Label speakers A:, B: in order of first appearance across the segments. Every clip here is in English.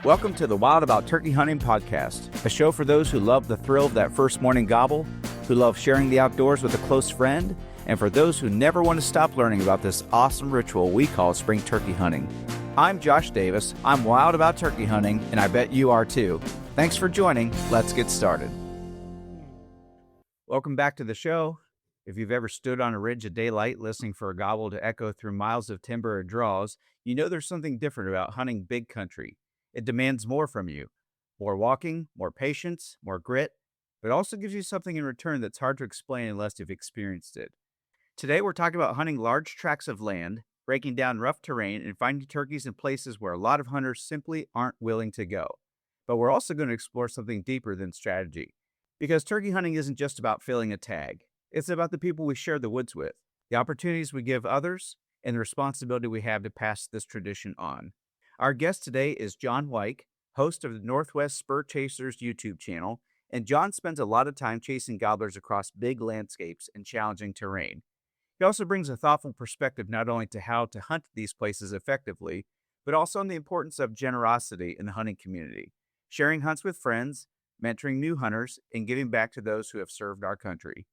A: Welcome to the Wild About Turkey Hunting podcast, a show for those who love the thrill of that first morning gobble, who love sharing the outdoors with a close friend, and for those who never want to stop learning about this awesome ritual we call spring turkey hunting. I'm Josh Davis. I'm wild about turkey hunting, and I bet you are too. Thanks for joining. Let's get started. Welcome back to the show. If you've ever stood on a ridge at daylight listening for a gobble to echo through miles of timber or draws, you know there's something different about hunting big country. It demands more from you. More walking, more patience, more grit, but also gives you something in return that's hard to explain unless you've experienced it. Today we're talking about hunting large tracts of land, breaking down rough terrain, and finding turkeys in places where a lot of hunters simply aren't willing to go. But we're also going to explore something deeper than strategy. Because turkey hunting isn't just about filling a tag. It's about the people we share the woods with, the opportunities we give others, and the responsibility we have to pass this tradition on. Our guest today is John Weik, host of the Northwest Spur Chasers YouTube channel, and John spends a lot of time chasing gobblers across big landscapes and challenging terrain. He also brings a thoughtful perspective not only to how to hunt these places effectively, but also on the importance of generosity in the hunting community, sharing hunts with friends, mentoring new hunters, and giving back to those who have served our country.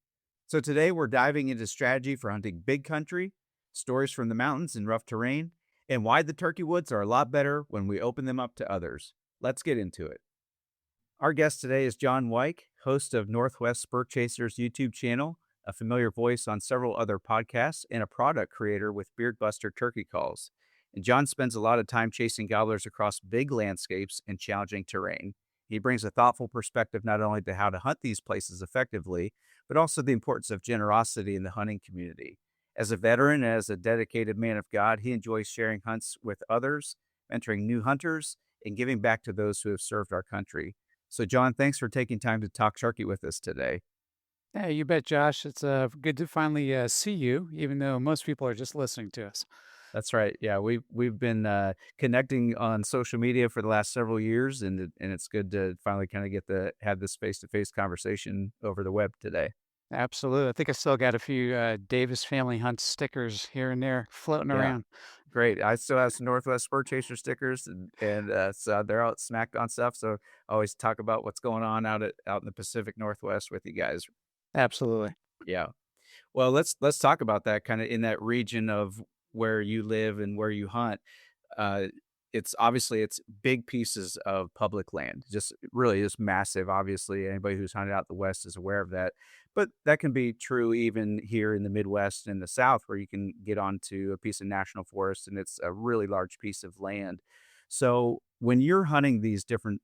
A: So today we're diving into strategy for hunting big country, stories from the mountains and rough terrain, and why the turkey woods are a lot better when we open them up to others. Let's get into it. Our guest today is John Weik, host of Northwest Spur Chasers YouTube channel, a familiar voice on several other podcasts, and a product creator with Beardbuster Turkey Calls. And John spends a lot of time chasing gobblers across big landscapes and challenging terrain. He brings a thoughtful perspective not only to how to hunt these places effectively, but also the importance of generosity in the hunting community. As a veteran and as a dedicated man of God, he enjoys sharing hunts with others, mentoring new hunters, and giving back to those who have served our country. So, John, thanks for taking time to talk turkey with us today.
B: Yeah, you bet, Josh. It's good to finally see you, even though most people are just listening to us.
A: That's right. Yeah, we've been connecting on social media for the last several years, and it's good to finally kind of get to have this face-to-face conversation over the web today.
B: Absolutely. I think I still got a few Davis Family Hunt stickers here and there floating
A: Yeah.
B: around.
A: Great. I still have some Northwest Spur Chaser stickers, and so they're out smacked on stuff. So I always talk about what's going on out in the Pacific Northwest with you guys.
B: Absolutely.
A: Yeah. Well, let's talk about that kind of in that region of where you live and where you hunt. Uh, it's big pieces of public land, just really just massive. Obviously, anybody who's hunted out the West is aware of that. But that can be true even here in the Midwest and the South, where you can get onto a piece of national forest and it's a really large piece of land. So when you're hunting these different,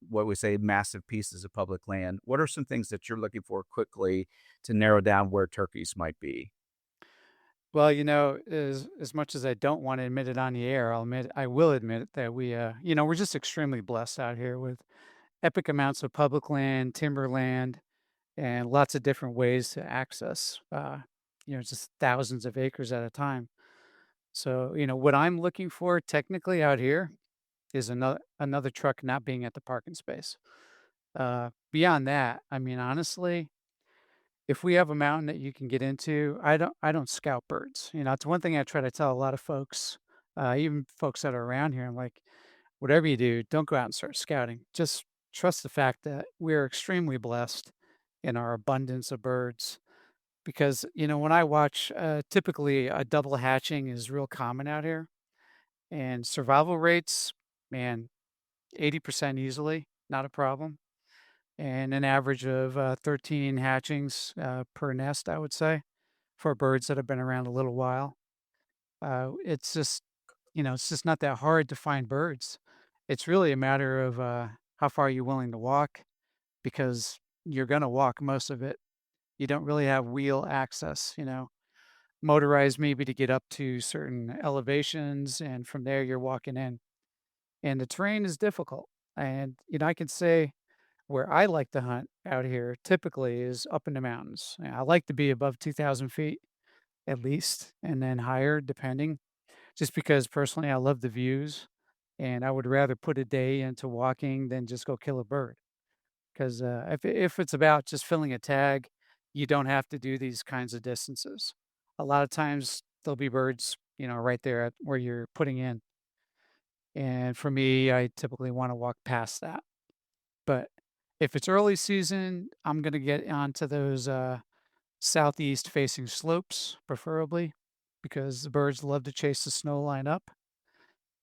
A: what we say, massive pieces of public land, what are some things that you're looking for quickly to narrow down where turkeys might be?
B: Well, as much as I don't want to admit it on the air, I will admit that we're just extremely blessed out here with epic amounts of public land, timberland, and lots of different ways to access. Just thousands of acres at a time. So, what I'm looking for technically out here is another truck not being at the parking space. Beyond that, I mean, honestly, if we have a mountain that you can get into, I don't scout birds. It's one thing I try to tell a lot of folks, even folks that are around here. I'm like, whatever you do, don't go out and start scouting. Just trust the fact that we're extremely blessed in our abundance of birds. Because when I watch, typically a double hatching is real common out here. And survival rates, man, 80% easily, not a problem. And an average of 13 hatchings per nest, I would say, for birds that have been around a little while. It's just not that hard to find birds. It's really a matter of how far you're willing to walk because you're going to walk most of it. You don't really have wheel access, motorized maybe to get up to certain elevations. And from there, you're walking in. And the terrain is difficult. And, I can say where I like to hunt out here typically is up in the mountains. I like to be above 2,000 feet at least, and then higher depending, just because personally I love the views and I would rather put a day into walking than just go kill a bird. Because if it's about just filling a tag, you don't have to do these kinds of distances. A lot of times there'll be birds, right there at where you're putting in. And for me, I typically want to walk past that. But if it's early season, I'm going to get onto those southeast facing slopes, preferably, because the birds love to chase the snow line up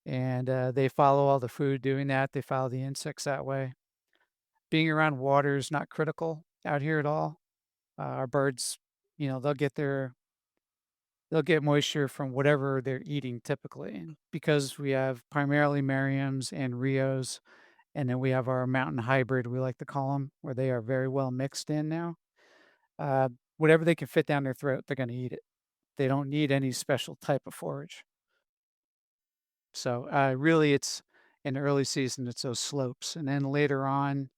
B: and they follow all the food doing that. They follow the insects that way. Being around water is not critical out here at all. Our birds, they'll get moisture from whatever they're eating typically. And because we have primarily Merriams and Rios, and then we have our mountain hybrid, we like to call them, where they are very well mixed in now. Uh, Whatever they can fit down their throat, they're going to eat it. They don't need any special type of forage. So really, it's in the early season, it's those slopes, and then later on,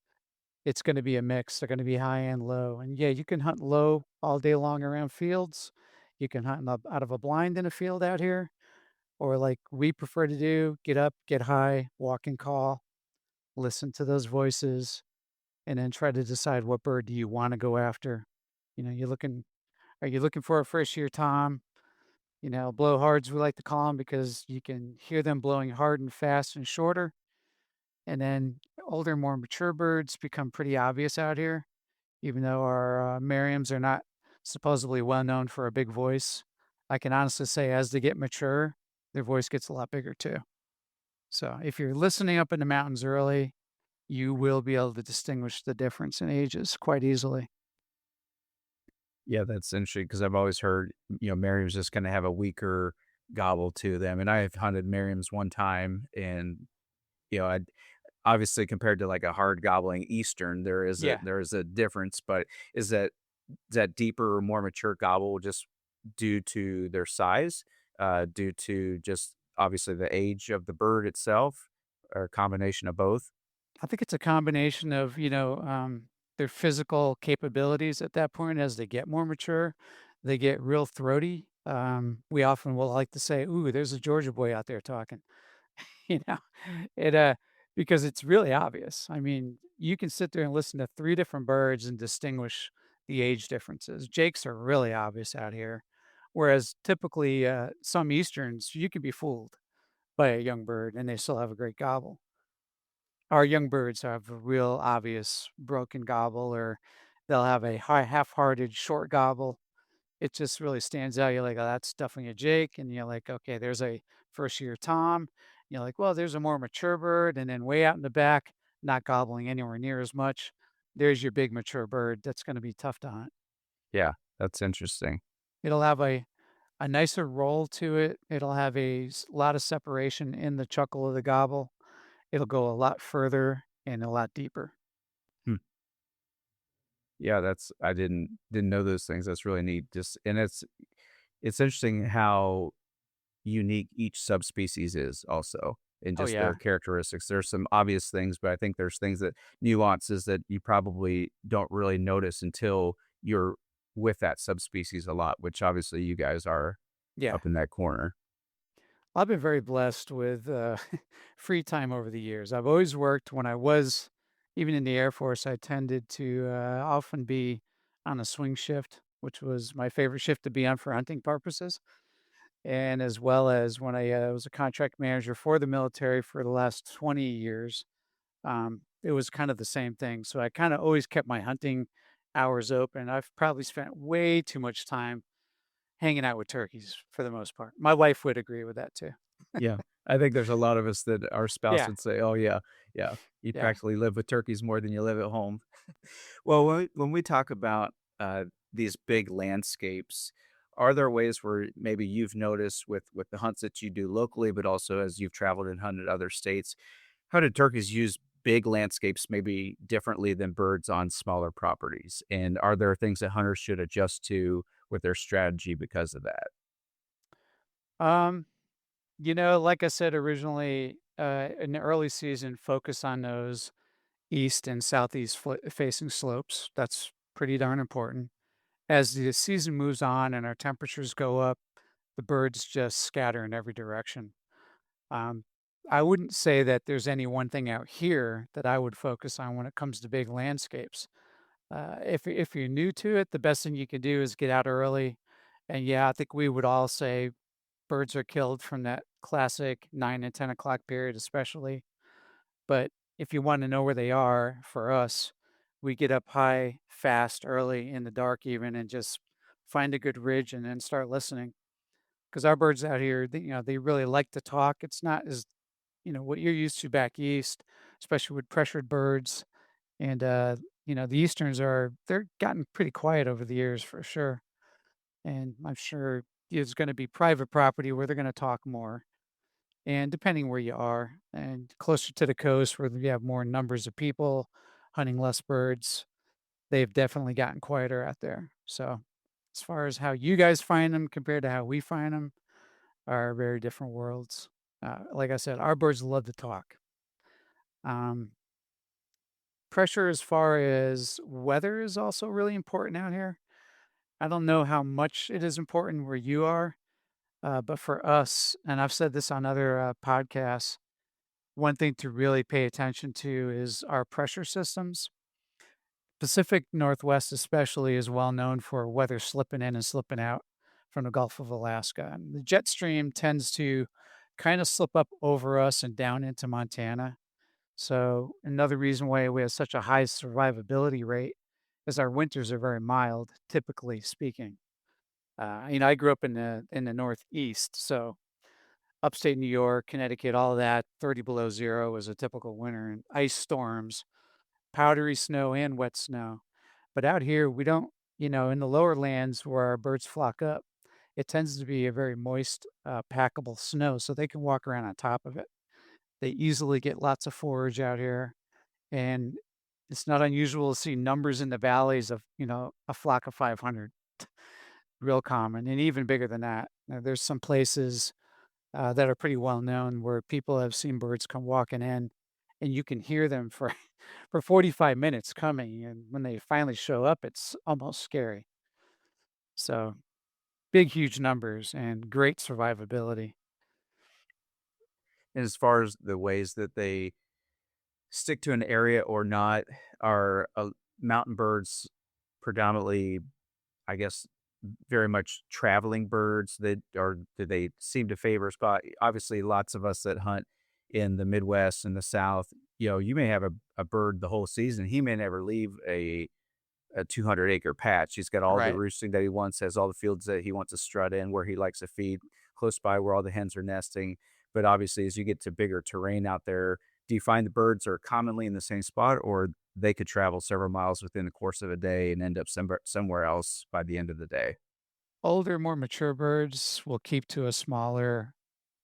B: it's going to be a mix. They're going to be high and low, and yeah, you can hunt low all day long around fields. You can hunt out of a blind in a field out here, or like we prefer to do, get up, get high, walk and call, listen to those voices, and then try to decide what bird do you want to go after. You're looking. Are you looking for a first year tom? Blowhards we like to call them because you can hear them blowing hard and fast and shorter. And then older, more mature birds become pretty obvious out here, even though our Merriams are not supposedly well known for a big voice. I can honestly say as they get mature, their voice gets a lot bigger too. So if you're listening up in the mountains early, you will be able to distinguish the difference in ages quite easily.
A: Yeah, that's interesting because I've always heard, Merriam's just gonna have a weaker gobble to them, and I have hunted Merriam's one time, and, I obviously compared to, like, a hard gobbling Eastern,
B: Yeah.
A: there is a difference, but is that deeper or more mature gobble just due to their size, due to just obviously the age of the bird itself, or a combination of both?
B: I think it's a combination of, their physical capabilities at that point as they get more mature. They get real throaty. We often will like to say, "Ooh, there's a Georgia boy out there talking." You know, it because it's really obvious. I mean, you can sit there and listen to three different birds and distinguish the age differences. Jakes are really obvious out here, whereas typically some easterns you can be fooled by a young bird and they still have a great gobble. Our young birds have a real obvious broken gobble, or they'll have a half-hearted short gobble. It just really stands out. You're like, "Oh, that's definitely a Jake," and you're like, "Okay, there's a first-year Tom." You're like, "Well, there's a more mature bird," and then way out in the back, not gobbling anywhere near as much, there's your big mature bird that's gonna be tough to hunt.
A: Yeah, that's interesting.
B: It'll have a nicer roll to it. It'll have a lot of separation in the chuckle of the gobble. It'll go a lot further and a lot deeper.
A: Hmm. Yeah, that's I didn't know those things. That's really neat. Just and it's interesting how unique each subspecies is also in
B: Oh,
A: just
B: yeah.
A: their characteristics. There's some obvious things, but I think there's things that nuances that you probably don't really notice until you're with that subspecies a lot, which obviously you guys are
B: Yeah.
A: up in that corner.
B: I've been very blessed with free time over the years. I've always worked when I was even in the Air Force. I tended to often be on a swing shift, which was my favorite shift to be on for hunting purposes. And as well as when I was a contract manager for the military for the last 20 years, it was kind of the same thing. So I kind of always kept my hunting hours open. I've probably spent way too much time hanging out with turkeys for the most part. My wife would agree with that too.
A: Yeah. I think there's a lot of us that our spouse
B: Yeah,
A: would say, "Oh, yeah, yeah, you
B: yeah.
A: practically live with turkeys more than you live at home." Well, when we talk about, these big landscapes, are there ways where maybe you've noticed with the hunts that you do locally, but also as you've traveled and hunted other states, how do turkeys use big landscapes maybe differently than birds on smaller properties? And are there things that hunters should adjust to with their strategy because of that?
B: Um, like I said originally, in the early season, focus on those east and southeast facing slopes. That's pretty darn important. As the season moves on and our temperatures go up, the birds just scatter in every direction. Um, I wouldn't say that there's any one thing out here that I would focus on when it comes to big landscapes. If you're new to it, the best thing you can do is get out early. And yeah, I think we would all say birds are killed from that classic 9 and 10 o'clock period, especially. But if you want to know where they are, for us, we get up high, fast, early in the dark, even, and just find a good ridge and then start listening. Because our birds out here, they really like to talk. It's not as what you're used to back east, especially with pressured birds. And the easterns they're gotten pretty quiet over the years for sure. And I'm sure there's going to be private property where they're going to talk more. And depending where you are, and closer to the coast where you have more numbers of people hunting less birds, they've definitely gotten quieter out there. So, as far as how you guys find them compared to how we find them, are very different worlds. Like I said, our birds love to talk. Um, Pressure as far as weather is also really important out here. I don't know how much it is important where you are, but for us, and I've said this on other podcasts, one thing to really pay attention to is our pressure systems. Pacific Northwest, especially, is well known for weather slipping in and slipping out from the Gulf of Alaska. And the jet stream tends to kind of slip up over us and down into Montana. So, another reason why we have such a high survivability rate is our winters are very mild, typically speaking. I grew up in the Northeast, so upstate New York, Connecticut, all of that, 30 below zero was a typical winter, and ice storms, powdery snow, and wet snow. But out here, we don't, in the lower lands where our birds flock up, it tends to be a very moist, packable snow, so they can walk around on top of it. They easily get lots of forage out here, and it's not unusual to see numbers in the valleys of, a flock of 500, real common, and even bigger than that. There's some places that are pretty well known where people have seen birds come walking in, and you can hear them for for 45 minutes coming, and when they finally show up, it's almost scary. So, big, huge numbers and great survivability.
A: And as far as the ways that they stick to an area or not, are mountain birds predominantly, I guess, very much traveling birds that or do they seem to favor a spot? Obviously, lots of us that hunt in the Midwest and the South, you may have a bird the whole season. He may never leave a 200-acre patch. He's got all the
B: Right.
A: roosting that he wants, has all the fields that he wants to strut in, where he likes to feed, close by where all the hens are nesting. But obviously, as you get to bigger terrain out there, do you find the birds are commonly in the same spot, or they could travel several miles within the course of a day and end up somewhere else by the end of the day?
B: Older, more mature birds will keep to a smaller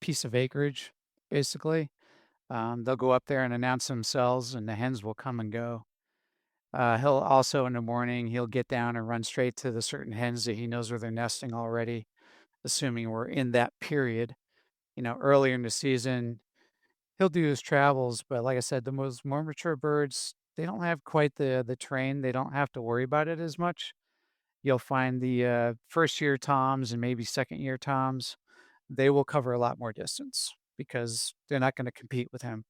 B: piece of acreage, basically. They'll go up there and announce themselves, and the hens will come and go. He'll also, in the morning, he'll get down and run straight to the certain hens that he knows where they're nesting already, assuming we're in that period. Earlier in the season, he'll do his travels, but like I said, the most more mature birds, they don't have quite the train. They don't have to worry about it as much. You'll find the first year toms and maybe second year toms, they will cover a lot more distance because they're not going to compete with him.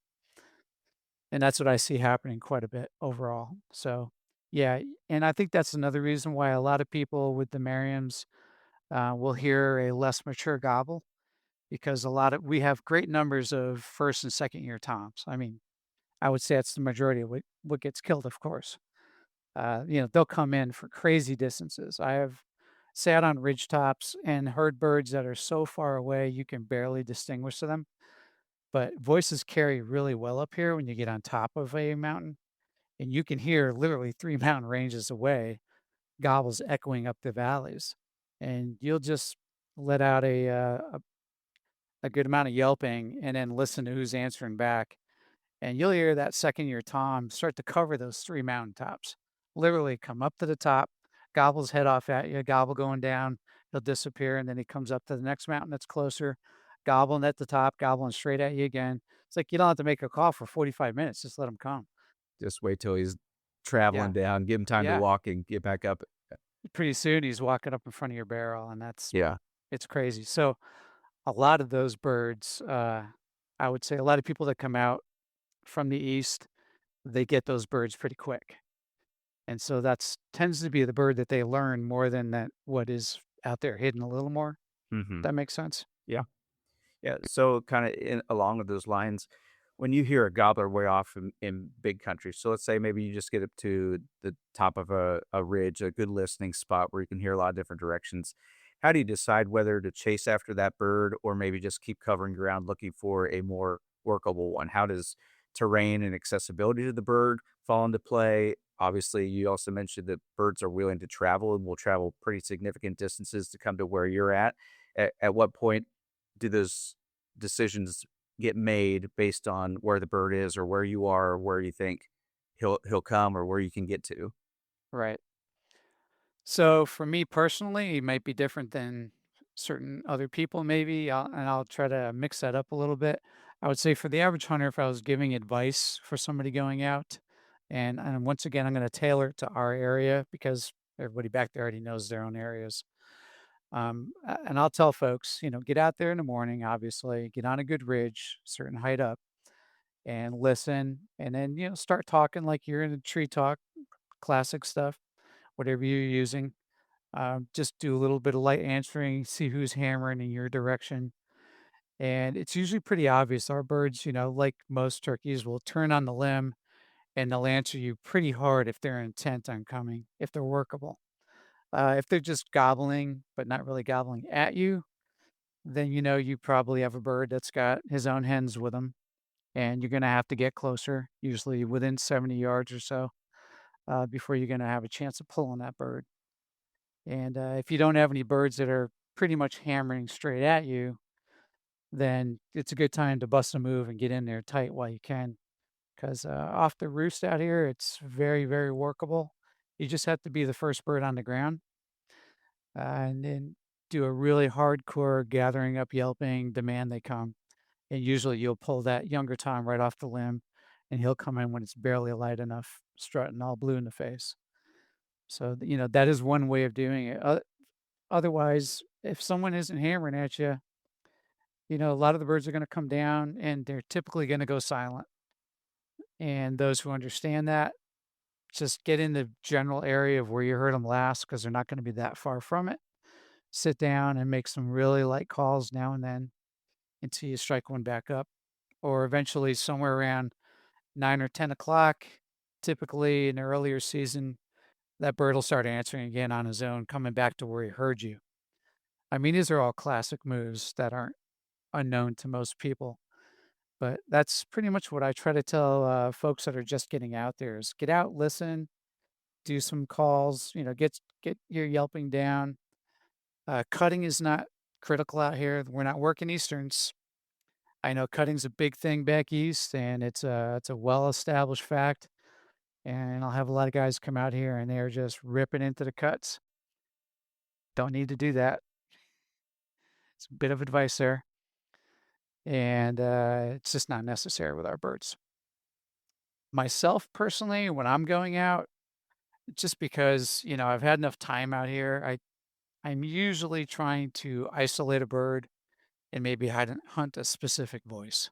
B: And that's what I see happening quite a bit overall. So, yeah, and I think that's another reason why a lot of people with the Merriams will hear a less mature gobble because we have great numbers of first and second year toms. I mean, I would say that's the majority of what gets killed, of course. They'll come in for crazy distances. I have sat on ridge tops and heard birds that are so far away you can barely distinguish them. But voices carry really well up here when you get on top of a mountain, and you can hear literally 3 mountain ranges away, gobbles echoing up the valleys. And you'll just let out a good amount of yelping and then listen to who's answering back. And you'll hear that second year tom start to cover those 3 mountaintops. Literally come up to the top, gobble his head off at you, gobble going down, he'll disappear, and then he comes up to the next mountain that's closer, gobbling at the top, gobbling straight at you again. It's like you don't have to make a call for 45 minutes, just let him come.
A: Just wait till he's
B: Yeah,
A: traveling down, give him time to
B: yeah.
A: walk and get back up.
B: Pretty soon he's walking up in front of your barrel, and
A: Yeah.
B: it's crazy. So a lot of those birds, I would say a lot of people that come out from the east, they get those birds pretty quick. And so that's tends to be the bird that they learn more than that what is out there hidden a little more.
A: Mhm.
B: That makes sense?
A: Yeah. Yeah, so kinda in along with those lines, when you hear a gobbler way off in big country, so let's say maybe you just get up to the top of a ridge, a good listening spot where you can hear a lot of different directions. How do you decide whether to chase after that bird or maybe just keep covering ground looking for a more workable one? How does terrain and accessibility to the bird fall into play? Obviously, you also mentioned that birds are willing to travel and will travel pretty significant distances to come to where you're at. At what point do those decisions get made based on where the bird is or where you are or where you think he'll come or where you can get to?
B: Right. So for me personally, it might be different than certain other people maybe, and I'll try to mix that up a little bit. I would say for the average hunter, if I was giving advice for somebody going out, and once again, I'm going to tailor it to our area because everybody back there already knows their own areas. And I'll tell folks, get out there in the morning, obviously, get on a good ridge, certain height up, and listen, and then start talking like you're in a tree talk, classic stuff, whatever you're using. Just do a little bit of light answering, see who's hammering in your direction. And it's usually pretty obvious. Our birds, like most turkeys, will turn on the limb and they'll answer you pretty hard if they're intent on coming, if they're workable. If they're just gobbling, but not really gobbling at you, then you probably have a bird that's got his own hens with him. And you're going to have to get closer, usually within 70 yards or so, before you're going to have a chance of pulling that bird. And if you don't have any birds that are pretty much hammering straight at you, then it's a good time to bust a move and get in there tight while you can. Because off the roost out here, it's very, very workable. You just have to be the first bird on the ground and then do a really hardcore gathering up yelping, demand they come. And usually you'll pull that younger Tom right off the limb and he'll come in when it's barely light enough, strutting all blue in the face. So, that is one way of doing it. Otherwise, if someone isn't hammering at you, a lot of the birds are going to come down and they're typically going to go silent. And those who understand that just get in the general area of where you heard them last because they're not going to be that far from it. Sit down and make some really light calls now and then until you strike one back up. Or eventually, somewhere around 9 or 10 o'clock, typically in the earlier season, that bird will start answering again on his own, coming back to where he heard you. I mean, these are all classic moves that aren't unknown to most people. But that's pretty much what I try to tell folks that are just getting out there is get out, listen, do some calls, get your yelping down. Cutting is not critical out here. We're not working Easterns. I know cutting's a big thing back east, and it's a well established fact. And I'll have a lot of guys come out here and they're just ripping into the cuts. Don't need to do that. It's a bit of advice there, and it's just not necessary with our birds. Myself personally, when I'm going out, just because, I've had enough time out here, I'm usually trying to isolate a bird and maybe hunt a specific voice.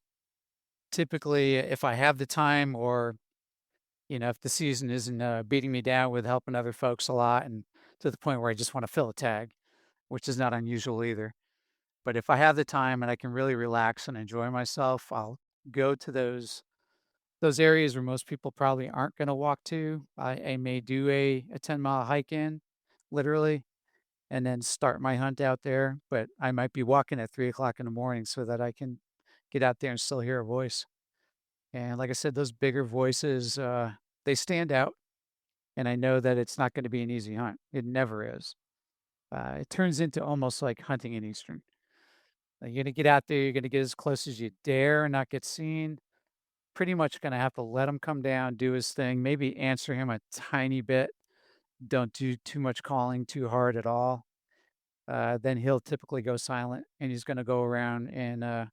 B: Typically, if I have the time or, if the season isn't beating me down with helping other folks a lot and to the point where I just want to fill a tag, which is not unusual either. But if I have the time and I can really relax and enjoy myself, I'll go to those areas where most people probably aren't going to walk to. I may do a 10-mile hike in, literally, and then start my hunt out there. But I might be walking at 3 o'clock in the morning so that I can get out there and still hear a voice. And like I said, those bigger voices, they stand out. And I know that it's not going to be an easy hunt. It never is. It turns into almost like hunting in Eastern. You're going to get out there, you're going to get as close as you dare and not get seen. Pretty much gonna have to let him come down, do his thing, maybe answer him a tiny bit. Don't do too much calling too hard at all. Then he'll typically go silent, and he's gonna go around and,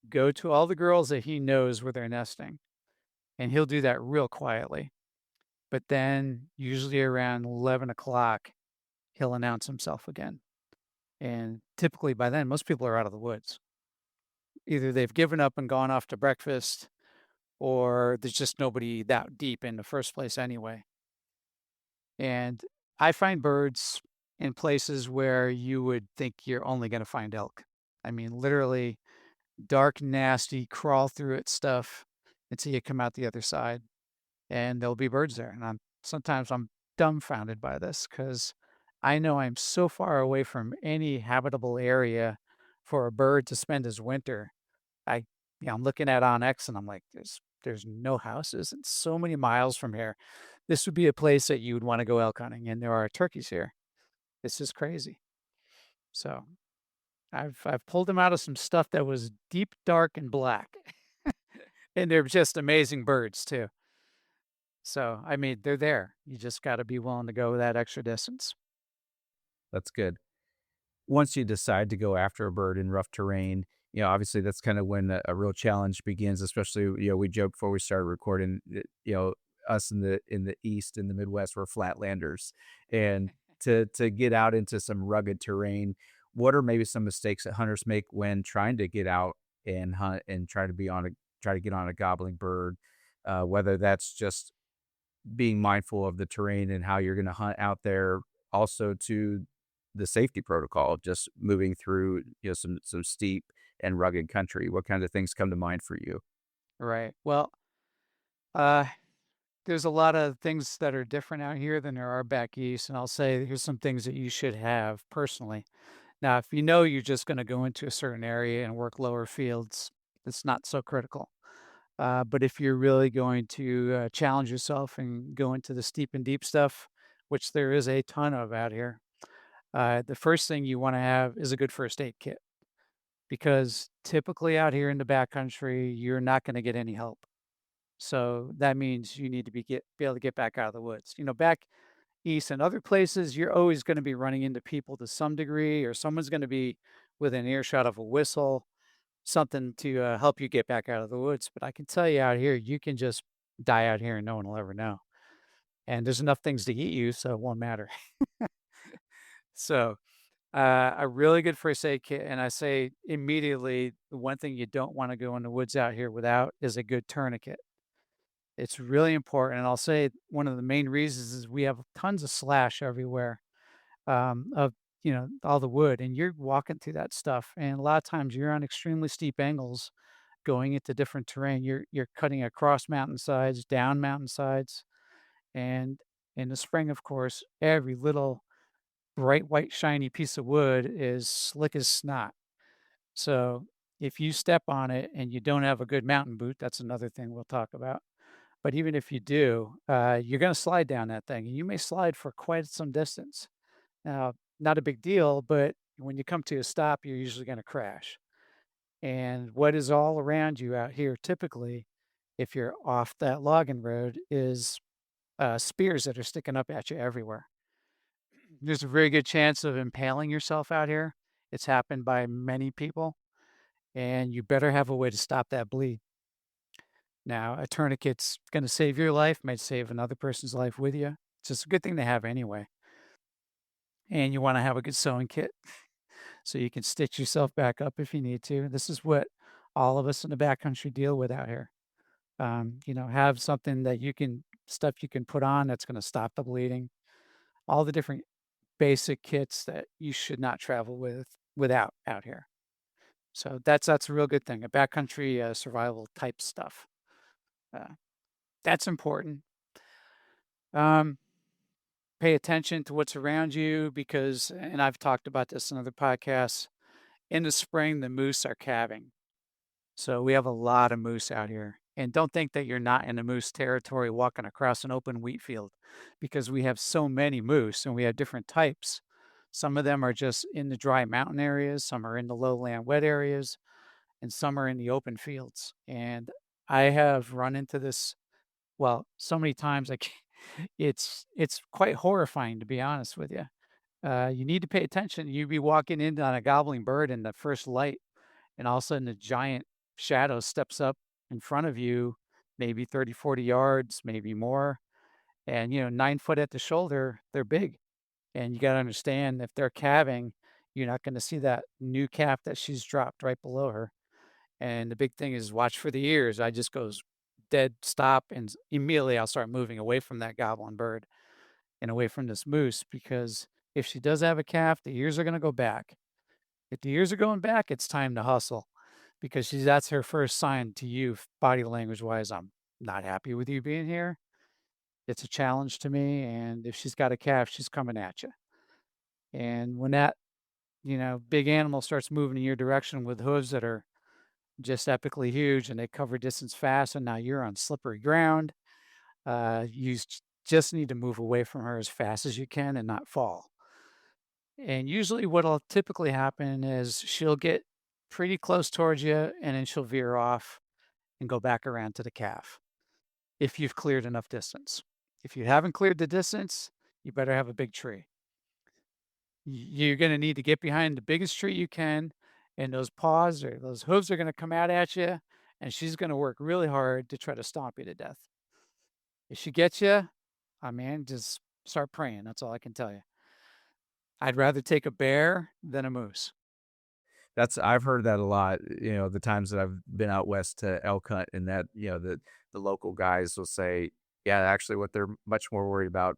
B: go to all the girls that he knows where they're nesting, and he'll do that real quietly. But then, usually around 11 o'clock, he'll announce himself again, and typically by then, most people are out of the woods. Either they've given up and gone off to breakfast, or there's just nobody that deep in the first place anyway. And I find birds in places where you would think you're only going to find elk. I mean, literally dark, nasty, crawl through it stuff until you come out the other side, and there'll be birds there. And I'm dumbfounded by this because I know I'm so far away from any habitable area for a bird to spend his winter. I I'm looking at OnX and I'm like, there's no houses and so many miles from here. This would be a place that you would want to go elk hunting, and there are turkeys here. This is crazy. So I've pulled them out of some stuff that was deep, dark, and black, and they're just amazing birds too. So I mean, they're there. You just got to be willing to go that extra distance.
A: That's good. Once you decide to go after a bird in rough terrain, obviously that's kind of when a real challenge begins, especially, we joked before we started recording, us in the East, in the Midwest, we're flatlanders. And to get out into some rugged terrain, what are maybe some mistakes that hunters make when trying to get out and hunt and try to get on a gobbling bird? Whether that's just being mindful of the terrain and how you're gonna hunt out there, also to the safety protocol, just moving through, some steep and rugged country. What kinds of things come to mind for you?
B: Right. Well, uh, there's a lot of things that are different out here than there are back east, and I'll say here's some things that you should have personally. Now, if you know you're just going to go into a certain area and work lower fields, it's not so critical. But if you're really going to challenge yourself and go into the steep and deep stuff, which there is a ton of out here, the first thing you want to have is a good first aid kit because typically out here in the backcountry, you're not going to get any help. So that means you need to be able to get back out of the woods. Back east and other places, you're always going to be running into people to some degree, or someone's going to be within earshot of a whistle, something to help you get back out of the woods. But I can tell you out here, you can just die out here and no one will ever know. And there's enough things to eat you, so it won't matter. So, a really good first aid kit, and I say immediately, the one thing you don't want to go in the woods out here without is a good tourniquet. It's really important, and I'll say one of the main reasons is we have tons of slash everywhere, of, all the wood, and you're walking through that stuff, and a lot of times you're on extremely steep angles going into different terrain. You're cutting across mountainsides, down mountainsides, and in the spring, of course, every little bright white shiny piece of wood is slick as snot. So, if you step on it and you don't have a good mountain boot, that's another thing we'll talk about. But even if you do, you're gonna slide down that thing, and you may slide for quite some distance. Now, not a big deal, but when you come to a stop, you're usually gonna crash. And what is all around you out here typically, if you're off that logging road, is, spears that are sticking up at you everywhere. There's a very good chance of impaling yourself out here. It's happened by many people, and you better have a way to stop that bleed. Now, a tourniquet's gonna save your life, might save another person's life with you. It's just a good thing to have anyway. And you wanna have a good sewing kit so you can stitch yourself back up if you need to. This is what all of us in the backcountry deal with out here. Have something that stuff you can put on that's gonna stop the bleeding. All the different basic kits that you should not travel without out here. So that's a real good thing, a backcountry, survival type stuff. Uh, that's important. Um, Pay attention to what's around you because and I've talked about this in other podcasts, in the spring, the moose are calving. So we have a lot of moose out here. And don't think that you're not in a moose territory walking across an open wheat field because we have so many moose and we have different types. Some of them are just in the dry mountain areas, some are in the lowland wet areas, and some are in the open fields. And I have run into this, well, so many times like it's quite horrifying to be honest with you. You need to pay attention. You'd be walking in on a gobbling bird in the first light, and all of a sudden a giant shadow steps up in front of you, maybe 30, 40 yards, maybe more. And, 9 foot at the shoulder, they're big. And you got to understand if they're calving, you're not going to see that new calf that she's dropped right below her. And the big thing is watch for the ears. I just goes dead stop and immediately I'll start moving away from that goblin bird and away from this moose because if she does have a calf, the ears are going to go back. If the years are going back, it's time to hustle because that's her first sign to you, body language wise. I'm not happy with you being here. It's a challenge to me. And if she's got a calf, she's coming at you. And when that, big animal starts moving in your direction with hooves that are just epically huge and they cover distance fast, and now you're on slippery ground, just need to move away from her as fast as you can and not fall. And usually what'll typically happen is she'll get pretty close towards you and then she'll veer off and go back around to the calf if you've cleared enough distance. If you haven't cleared the distance, you better have a big tree. You're going to need to get behind the biggest tree you can, and those paws or those hooves are going to come out at you, and she's going to work really hard to try to stomp you to death. If she gets you, oh man, just start praying. That's all I can tell you. I'd rather take a bear than a moose.
A: I've heard that a lot, the times that I've been out west to elk hunt and that, the local guys will say, yeah, actually what they're much more worried about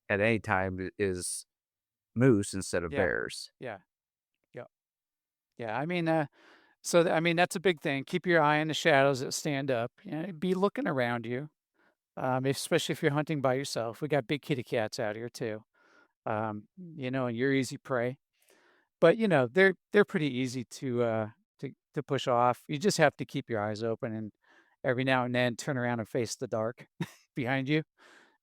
A: at any time is moose instead of
B: Yeah,
A: bears.
B: yeah, yeah, yeah. I mean, I mean, that's a big thing. Keep your eye on the shadows that stand up. Be looking around you, especially if you're hunting by yourself. We got big kitty cats out here too, and you're easy prey. But they're pretty easy to push off. You just have to keep your eyes open and every now and then turn around and face the dark behind you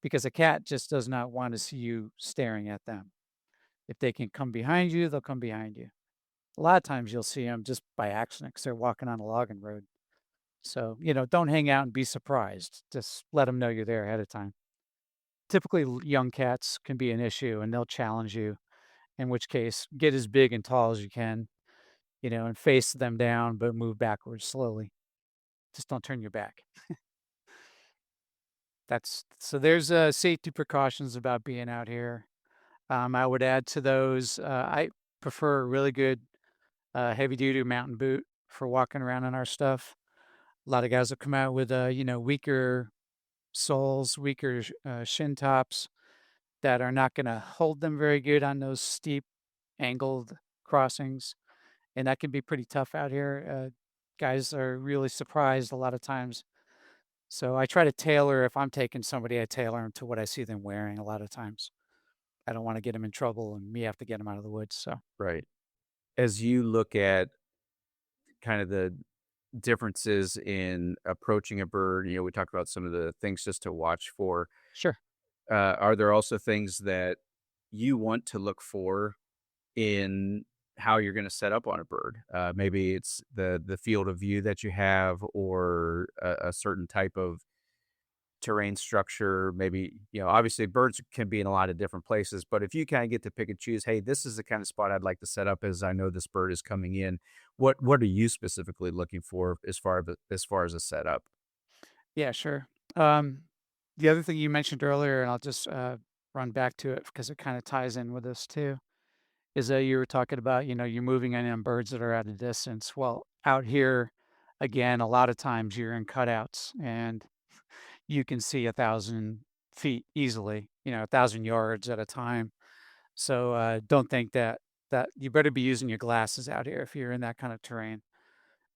B: because a cat just does not want to see you staring at them. If they can come behind you, they'll come behind you. A lot of times you'll see them just by accident because they're walking on a logging road. So, don't hang out and be surprised. Just let them know you're there ahead of time. Typically, young cats can be an issue and they'll challenge you, in which case, get as big and tall as you can, and face them down, but move backwards slowly. Just don't turn your back. There's safety precautions about being out here. I would add to those, I prefer a really good heavy duty mountain boot for walking around on our stuff. A lot of guys will come out with, weaker soles, weaker shin tops that are not going to hold them very good on those steep angled crossings. And that can be pretty tough out here. Guys are really surprised a lot of times. So I try to tailor, if I'm taking somebody, I tailor them to what I see them wearing a lot of times. I don't want to get them in trouble and me have to get them out of the woods. So
A: Right. As you look at kind of the differences in approaching a bird, we talked about some of the things just to watch for.
B: sure.
A: Are there also things that you want to look for in how you're going to set up on a bird? Maybe it's the field of view that you have, or a certain type of terrain structure. Maybe obviously birds can be in a lot of different places, but if you kind of get to pick and choose, hey, this is the kind of spot I'd like to set up as I know this bird is coming in. What are you specifically looking for as far as a setup?
B: Yeah, sure. Um, the other thing you mentioned earlier, and I'll just run back to it because it kind of ties in with this too, is that you were talking about, you're moving in on birds that are at a distance. Well, out here, again, a lot of times you're in cutouts and you can see 1,000 feet easily, 1,000 yards at a time. So don't think that you better be using your glasses out here if you're in that kind of terrain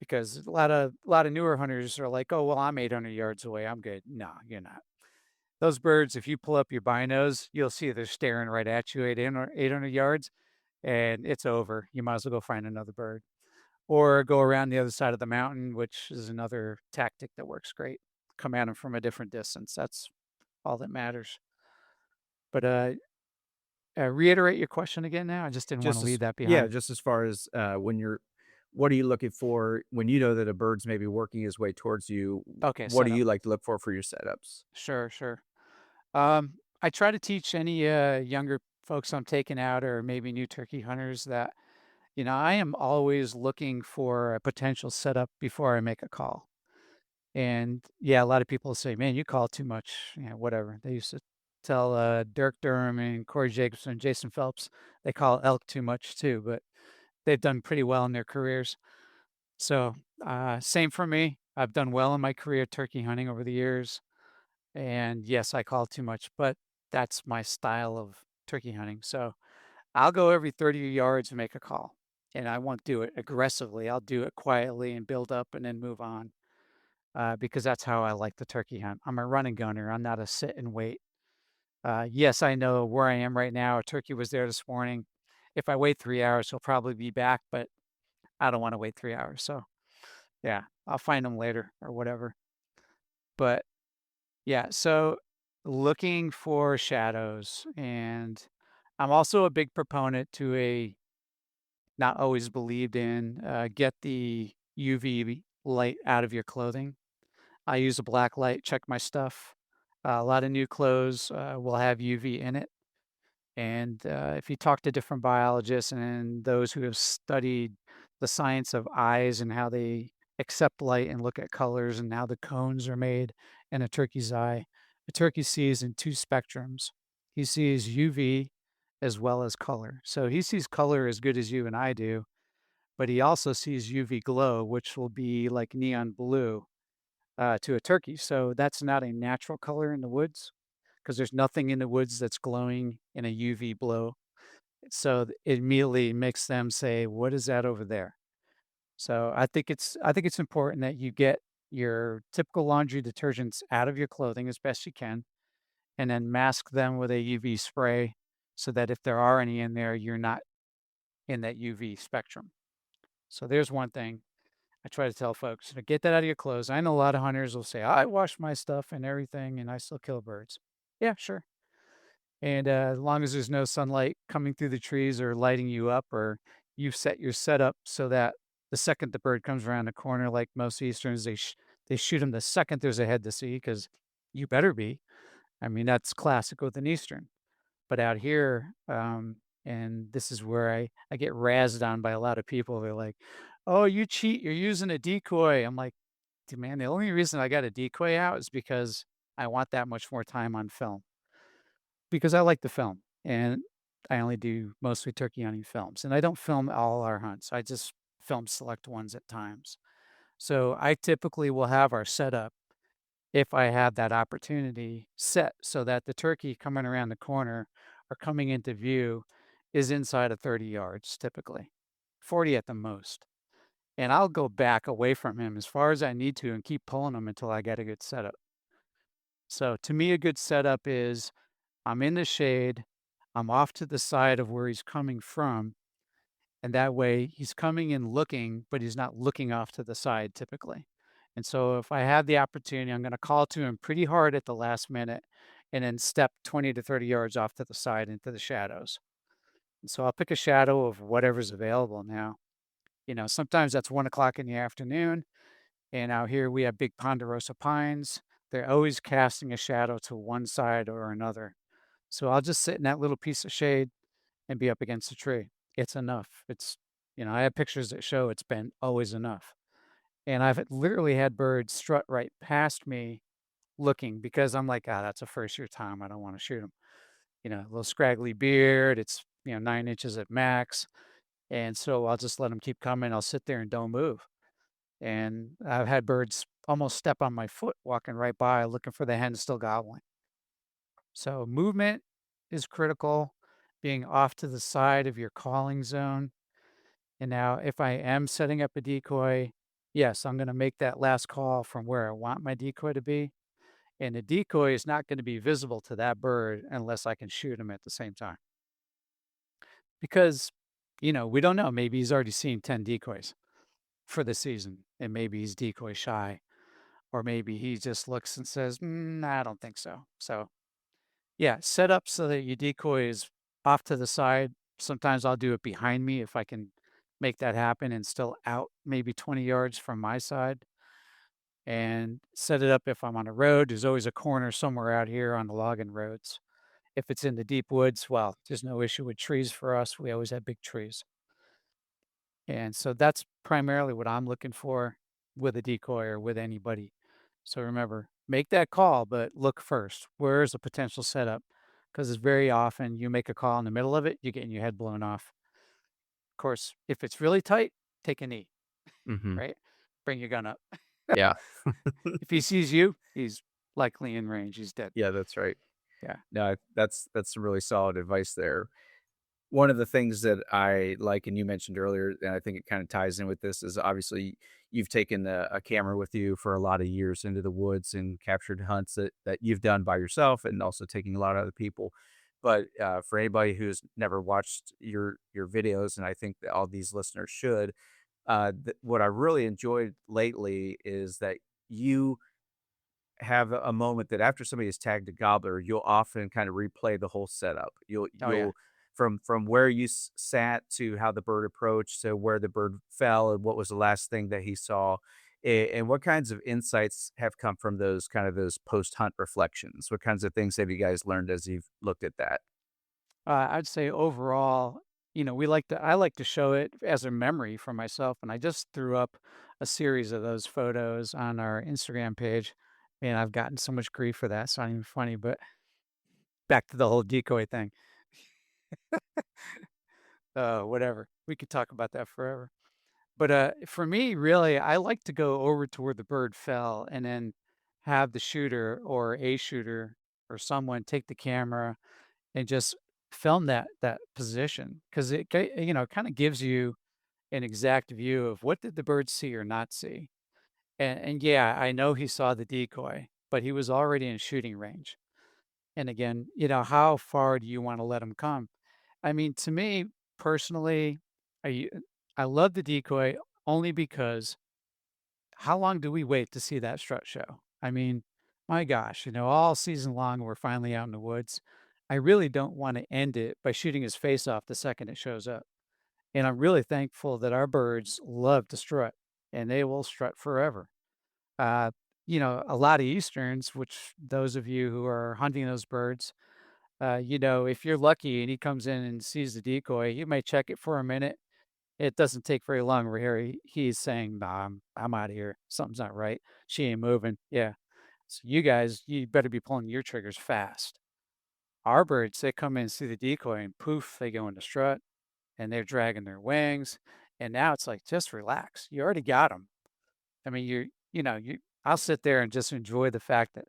B: because a lot of newer hunters are like, oh well, I'm 800 yards away, I'm good. No, you're not. Those birds, if you pull up your binos, you'll see they're staring right at you at 800 yards, and it's over. You might as well go find another bird or go around the other side of the mountain, which is another tactic that works great. Come at them from a different distance. That's all that matters. But reiterate your question again now. I just didn't want to leave that
A: Yeah,
B: behind.
A: just as far as what are you looking for when you know that a bird's maybe working his way towards you?
B: Okay,
A: What do
B: set up.
A: you like to look for your setups?
B: Sure, sure. I try to teach any younger folks I'm taking out or maybe new turkey hunters that, I am always looking for a potential setup before I make a call. And yeah, a lot of people say, man, you call too much. Whatever. They used to tell Dirk Durham and Corey Jacobson and Jason Phelps they call elk too much too, but they've done pretty well in their careers. So, same for me. I've done well in my career turkey hunting over the years. And yes, I call too much, but that's my style of turkey hunting. So I'll go every 30 yards and make a call. and I won't do it aggressively. I'll do it quietly and build up and then move on, because that's how I like the turkey hunt. I'm a run and gunner. I'm not a sit and wait. Yes, I know where I am right now. A turkey was there this morning. If I wait 3 hours, he'll probably be back, but I don't want to wait 3 hours. So yeah, I'll find him later or whatever. But yeah, so looking for shadows, and I'm also a big proponent to a not always believed in, get the UV light out of your clothing. I use a black light, check my stuff. A lot of new clothes will have UV in it. And if you talk to different biologists and those who have studied the science of eyes and how they accept light and look at colors and how the cones are made in a turkey's eye, a turkey sees in two spectrums. He sees UV as well as color. So he sees color as good as you and I do, but he also sees UV glow, which will be like neon blue to a turkey. So that's not a natural color in the woods because there's nothing in the woods that's glowing in a UV glow. So it immediately makes them say, "What is that over there?" So I think it's important that you get your typical laundry detergents out of your clothing as best you can, and then mask them with a UV spray so that if there are any in there, you're not in that UV spectrum. So there's one thing I try to tell folks, get that out of your clothes. I know a lot of hunters will say, I wash my stuff and everything and I still kill birds. Yeah, sure. And as long as there's no sunlight coming through the trees or lighting you up, or you've set your setup so that the second the bird comes around the corner, like most Easterns, they shoot him the second there's a head to see because you better be. I mean, that's classic with an Eastern. But out here, and this is where I get razzed on by a lot of people. They're like, "Oh, you cheat! You're using a decoy." I'm like, "Dude, man, the only reason I got a decoy out is because I want that much more time on film because I like the film, and I only do mostly turkey hunting films, and I don't film all our hunts. I just film select ones at times. So I typically will have our setup if I have that opportunity set so that the turkey coming around the corner or coming into view is inside of 30 yards typically, 40 at the most. And I'll go back away from him as far as I need to and keep pulling him until I get a good setup. So to me, a good setup is I'm in the shade, I'm off to the side of where he's coming from, and that way he's coming and looking, but he's not looking off to the side typically. And so if I have the opportunity, I'm going to call to him pretty hard at the last minute and then step 20 to 30 yards off to the side into the shadows. And so I'll pick a shadow of whatever's available now. Sometimes that's 1 o'clock in the afternoon. And out here we have big ponderosa pines. They're always casting a shadow to one side or another. So I'll just sit in that little piece of shade and be up against a tree. It's enough. I have pictures that show it's been always enough. And I've literally had birds strut right past me looking because I'm like, that's a first year time. I don't want to shoot them. A little scraggly beard. It's, 9 inches at max. And so I'll just let them keep coming. I'll sit there and don't move. And I've had birds almost step on my foot walking right by looking for the hen still gobbling. So movement is critical, being off to the side of your calling zone. And now if I am setting up a decoy, yes, I'm going to make that last call from where I want my decoy to be. And the decoy is not going to be visible to that bird unless I can shoot him at the same time. Because, we don't know. Maybe he's already seen 10 decoys for the season, and maybe he's decoy shy. Or maybe he just looks and says, nah, I don't think so. So yeah, set up so that your decoy is off to the side. Sometimes I'll do it behind me if I can make that happen and still out maybe 20 yards from my side. And set it up if I'm on a road. There's always a corner somewhere out here on the logging roads. If it's in the deep woods, well, there's no issue with trees for us. We always have big trees. And so that's primarily what I'm looking for with a decoy or with anybody. So remember, make that call, but look first. Where's a potential setup? Because it's very often you make a call in the middle of it, you're getting your head blown off. Of course, if it's really tight, take a knee,
A: Hmm.
B: right? Bring your gun up.
A: Yeah.
B: If he sees you, he's likely in range. He's dead.
A: Yeah, that's right.
B: Yeah.
A: No, that's some really solid advice there. One of the things that I like, and you mentioned earlier, and I think it kind of ties in with this, is obviously you've taken a camera with you for a lot of years into the woods and captured hunts that you've done by yourself, and also taking a lot of other people. But for anybody who's never watched your videos, and I think that all these listeners should, what I really enjoyed lately is that you have a moment that after somebody has tagged a gobbler, you'll often kind of replay the whole setup.
B: Oh, yeah.
A: You'll from where you sat to how the bird approached to where the bird fell and what was the last thing that he saw, and what kinds of insights have come from those kind of those post hunt reflections. What kinds of things have you guys learned as you've looked at that?
B: I'd say overall, I like to show it as a memory for myself, and I just threw up a series of those photos on our Instagram page, and I've gotten so much grief for that. It's not even funny, but back to the whole decoy thing. Whatever. We could talk about that forever. But for me, really, I like to go over to where the bird fell and then have the shooter or a shooter or someone take the camera and just film that position because kind of gives you an exact view of what did the bird see or not see. And yeah, I know he saw the decoy, but he was already in shooting range. And again, how far do you want to let him come? I mean, to me personally, I I love the decoy only because how long do we wait to see that strut show? I mean, my gosh, all season long we're finally out in the woods. I really don't want to end it by shooting his face off the second it shows up. And I'm really thankful that our birds love to strut and they will strut forever. Uh, a lot of Easterns, which those of you who are hunting those birds, if you're lucky and he comes in and sees the decoy, you may check it for a minute. It doesn't take very long where he's saying, "Nah, I'm out of here. Something's not right. She ain't moving." Yeah. So you guys, you better be pulling your triggers fast. Our birds, they come in, see the decoy, and poof, they go into strut, and they're dragging their wings. And now it's like, just relax. You already got them. I mean, I'll sit there and just enjoy the fact that,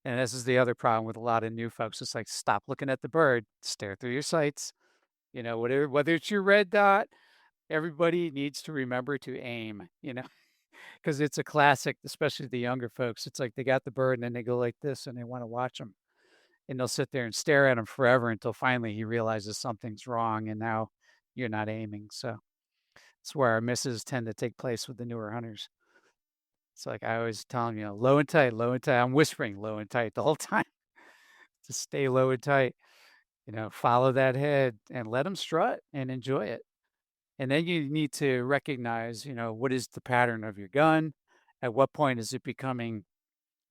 B: and this is the other problem with a lot of new folks. It's like, stop looking at the bird, stare through your sights. Whether it's your red dot, everybody needs to remember to aim, because it's a classic, especially the younger folks. It's like they got the bird and then they go like this and they want to watch them and they'll sit there and stare at him forever until finally he realizes something's wrong and now you're not aiming. So it's where our misses tend to take place with the newer hunters. It's like I always tell them, low and tight, low and tight. I'm whispering low and tight the whole time to stay low and tight. Follow that head and let them strut and enjoy it. And then you need to recognize, what is the pattern of your gun? At what point is it becoming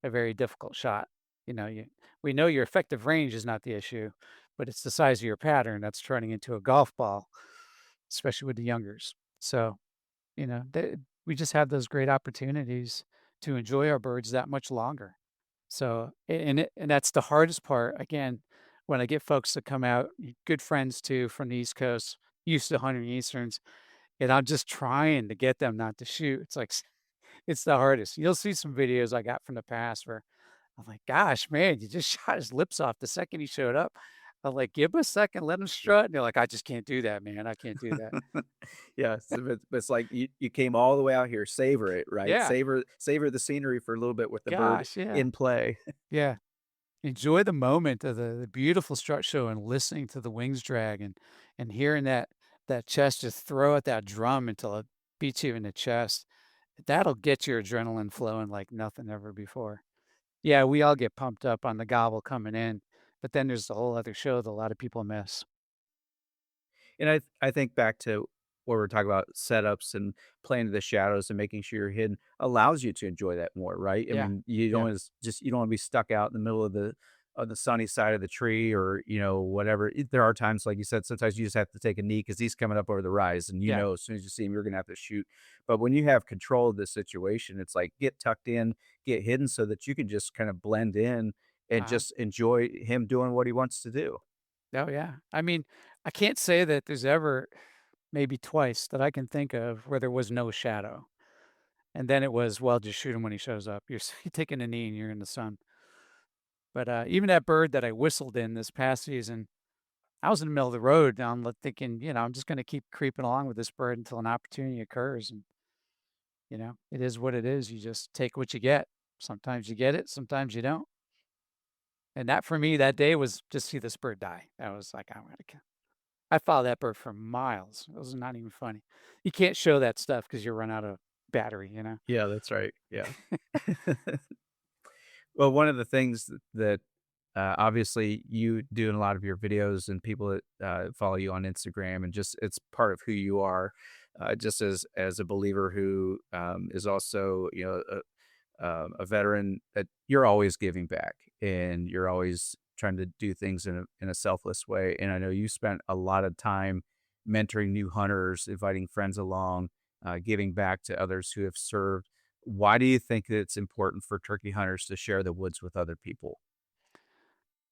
B: a very difficult shot? We know your effective range is not the issue, but it's the size of your pattern that's turning into a golf ball, especially with the youngers. So, we just have those great opportunities to enjoy our birds that much longer. So, and that's the hardest part. Again, when I get folks to come out, good friends too from the East Coast, used to hunting Easterns, and I'm just trying to get them not to shoot. It's like it's the hardest. You'll see some videos I got from the past where I'm like, "Gosh, man, you just shot his lips off the second he showed up." I'm like, "Give him a second, let him strut." And they're like, "I just can't do that, man. I can't do that."
A: Yeah, but it's like you came all the way out here, savor it, right?
B: Yeah.
A: Savor the scenery for a little bit with the bird
B: Gosh, yeah.
A: in play.
B: Yeah. Enjoy the moment of the beautiful strut show and listening to the wings drag and hearing that chest just throw at that drum until it beats you in the chest. That'll get your adrenaline flowing like nothing ever before. Yeah, we all get pumped up on the gobble coming in, but then there's the whole other show that a lot of people miss.
A: And I think back to where we're talking about setups and playing to the shadows and making sure you're hidden allows you to enjoy that more, right? I
B: Yeah.
A: mean, you don't
B: Yeah.
A: wanna just you don't wanna be stuck out in the middle of the sunny side of the tree or, whatever. There are times, like you said, sometimes you just have to take a knee because he's coming up over the rise, and
B: Yeah.
A: as soon as you see him, you're gonna have to shoot. But when you have control of the situation, it's like get tucked in, get hidden so that you can just kind of blend in and
B: Uh-huh.
A: just enjoy him doing what he wants to do.
B: Oh, yeah. I mean, I can't say that there's ever maybe twice that I can think of where there was no shadow. And then it was, well, just shoot him when he shows up. You're taking a knee and you're in the sun. But even that bird that I whistled in this past season, I was in the middle of the road and I'm thinking, I'm just going to keep creeping along with this bird until an opportunity occurs. And, it is what it is. You just take what you get. Sometimes you get it, sometimes you don't. And that for me that day was just see this bird die. I was like, I'm going to I followed that bird for miles. It was not even funny. You can't show that stuff because you run out of battery.
A: Yeah, that's right. Yeah. Well, one of the things that obviously you do in a lot of your videos and people that follow you on Instagram and just it's part of who you are, just as a believer who is also a veteran that you're always giving back and you're always trying to do things in a selfless way. And I know you spent a lot of time mentoring new hunters, inviting friends along, giving back to others who have served. Why do you think that it's important for turkey hunters to share the woods with other people?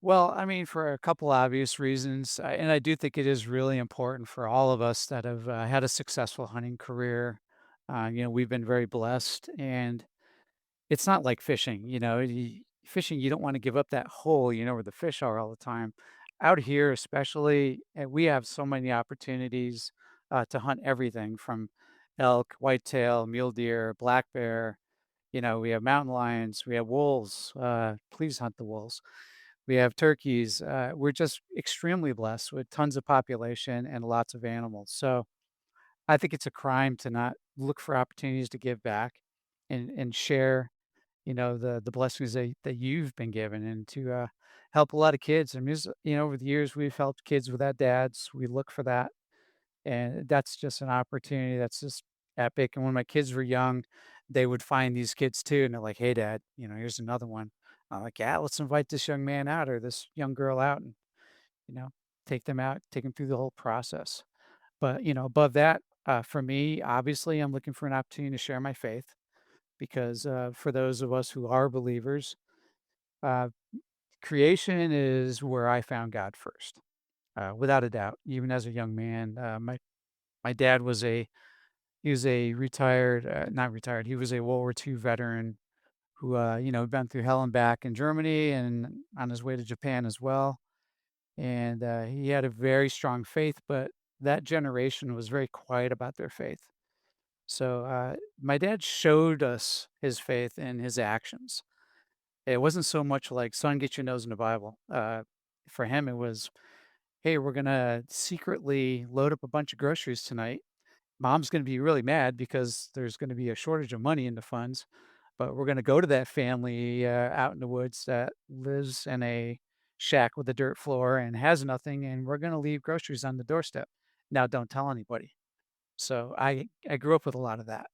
B: Well, I mean, for a couple obvious reasons, and I do think it is really important for all of us that have had a successful hunting career. We've been very blessed, and it's not like fishing. Fishing, you don't want to give up that hole, where the fish are all the time. Out here, especially, we have so many opportunities to hunt everything from elk, whitetail, mule deer, black bear. We have mountain lions, we have wolves. Please hunt the wolves. We have turkeys. We're just extremely blessed with tons of population and lots of animals. So I think it's a crime to not look for opportunities to give back and share, the blessings that you've been given and to help a lot of kids. I mean, over the years we've helped kids without dads. We look for that, and that's just an opportunity that's just epic. And when my kids were young, they would find these kids too, and they're like, "Hey, Dad, here's another one." I'm like, "Yeah, let's invite this young man out or this young girl out, and you know, take them out, take them through the whole process." But above that, for me, obviously, I'm looking for an opportunity to share my faith because for those of us who are believers, uh, creation is where I found God first, without a doubt. Even as a young man, my dad was a he was a retired, not retired, he was a World War II veteran who, been through hell and back in Germany and on his way to Japan as well. And he had a very strong faith, but that generation was very quiet about their faith. So my dad showed us his faith in his actions. It wasn't so much like, son, get your nose in the Bible. For him, it was, hey, we're going to secretly load up a bunch of groceries tonight. Mom's gonna be really mad because there's gonna be a shortage of money in the funds, but we're gonna go to that family, out in the woods that lives in a shack with a dirt floor and has nothing, and we're gonna leave groceries on the doorstep. Now, don't tell anybody. So I grew up with a lot of that.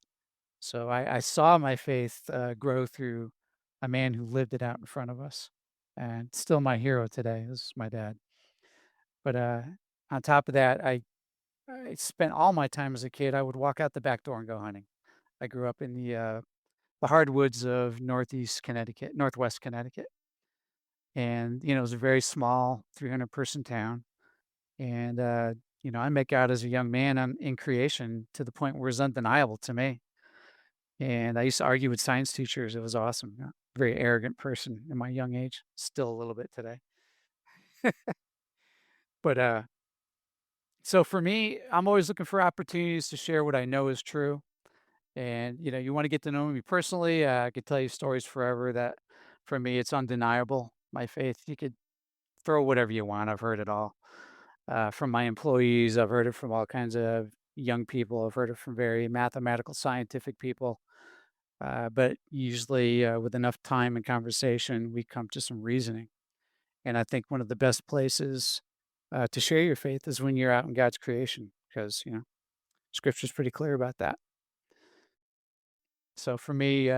B: So I saw my faith, grow through a man who lived it out in front of us, and still my hero today is my dad. But, on top of that, I spent all my time as a kid, I would walk out the back door and go hunting. I grew up in the hardwoods of Northwest Connecticut. And, it was a very small 300-person town. And, I met God as a young man in creation to the point where it's undeniable to me. And I used to argue with science teachers. It was awesome. Very arrogant person in my young age, still a little bit today. But so for me, I'm always looking for opportunities to share what I know is true. And, you wanna get to know me personally, I could tell you stories forever that for me, it's undeniable. My faith, you could throw whatever you want, I've heard it all. From my employees, I've heard it from all kinds of young people, I've heard it from very mathematical, scientific people. But usually, with enough time and conversation, we come to some reasoning. And I think one of the best places, to share your faith is when you're out in God's creation, because, Scripture's pretty clear about that. So for me,